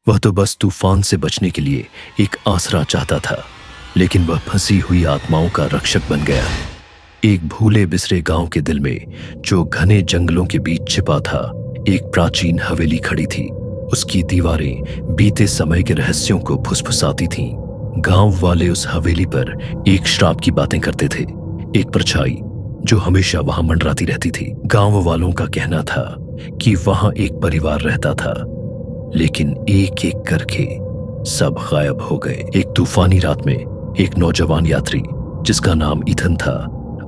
वह तो बस तूफान से बचने के लिए एक आसरा चाहता था, लेकिन वह फंसी हुई आत्माओं का रक्षक बन गया। एक भूले बिसरे गांव के दिल में, जो घने जंगलों के बीच छिपा था, एक प्राचीन हवेली खड़ी थी। उसकी दीवारें बीते समय के रहस्यों को फुसफुसाती थीं। गांव वाले उस हवेली पर एक श्राप की बातें करते थे, एक परछाई जो हमेशा वहां मंडराती रहती थी। गांव वालों का कहना था कि वहां एक परिवार रहता था, लेकिन एक एक करके सब गायब हो गए। एक तूफानी रात में एक नौजवान यात्री जिसका नाम ईथन था,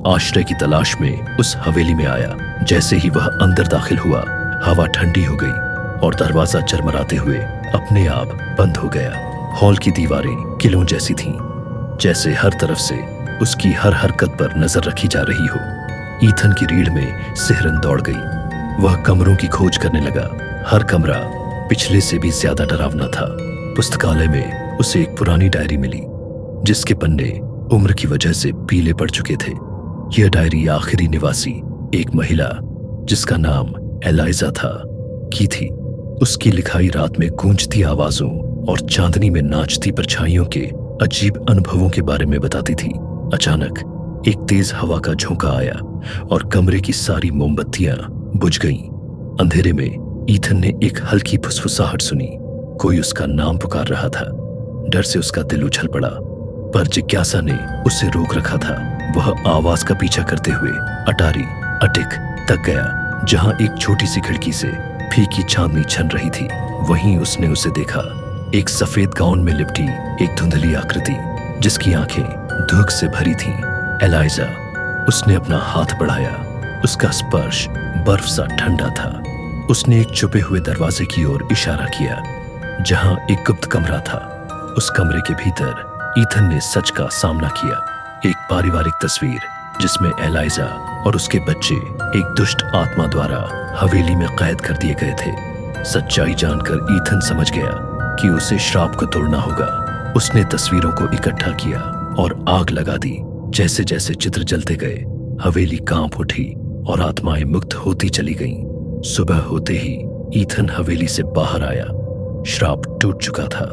आश्रय की तलाश में उस हवेली में आया। जैसे ही वह अंदर दाखिल हुआ, हवा ठंडी हो गई और दरवाजा चरमराते हुए अपने आप बंद हो गया। हॉल की दीवारें किलों जैसी थीं, जैसे हर तरफ से उसकी हर हरकत पर नजर रखी जा रही हो। ईथन की रीढ़ में सिहरन दौड़ गई। वह कमरों की खोज करने लगा। हर कमरा पिछले से भी ज्यादा डरावना था। पुस्तकालय में उसे एक पुरानी डायरी मिली, जिसके पन्ने उम्र की वजह से पीले पड़ चुके थे। यह डायरी आखिरी निवासी, एक महिला जिसका नाम एलाइजा था, की थी। उसकी लिखाई रात में गूंजती आवाजों और चांदनी में नाचती परछाइयों के अजीब अनुभवों के बारे में बताती थी। अचानक एक तेज हवा का झोंका आया और कमरे की सारी मोमबत्तियां बुझ गईं। अंधेरे में ईथन ने एक हल्की फुसफुसाहट सुनी। कोई उसका नाम पुकार रहा था। डर से उसका दिल उछल पड़ा, पर जिज्ञासा ने उसे रोक रखा था। वह आवाज का पीछा करते हुए अटारी अटिक तक गया, जहां एक छोटी सी खिड़की से फीकी चांदनी छन रही थी। वहीं उसने उसे देखा, एक सफेद गाउन में लिपटी एक धुंधली आकृति, जिसकी आंखें धुक से भरी थीं। एलाइजा। उसने अपना हाथ बढ़ाया। उसका स्पर्श बर्फ सा ठंडा था। उसने एक छुपे हुए दरवाजे की ओर इशारा किया, जहां एक गुप्त कमरा था। उस कमरे के भीतर ईथन ने सच का सामना किया। एक पारिवारिक तस्वीर जिसमें एलाइजा और उसके बच्चे एक दुष्ट आत्मा द्वारा हवेली में कैद कर दिए गए थे। सच्चाई जानकर ईथन समझ गया कि उसे श्राप को तोड़ना होगा। उसने तस्वीरों को इकट्ठा किया और आग लगा दी। जैसे जैसे चित्र जलते गए, हवेली कांप उठी और आत्माएं मुक्त होती चली गईं। सुबह होते ही ईथन हवेली से बाहर आया। श्राप टूट चुका था।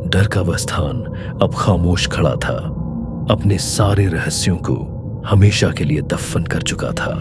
डर का वह स्थान अब खामोश खड़ा था, अपने सारे रहस्यों को हमेशा के लिए दफन कर चुका था।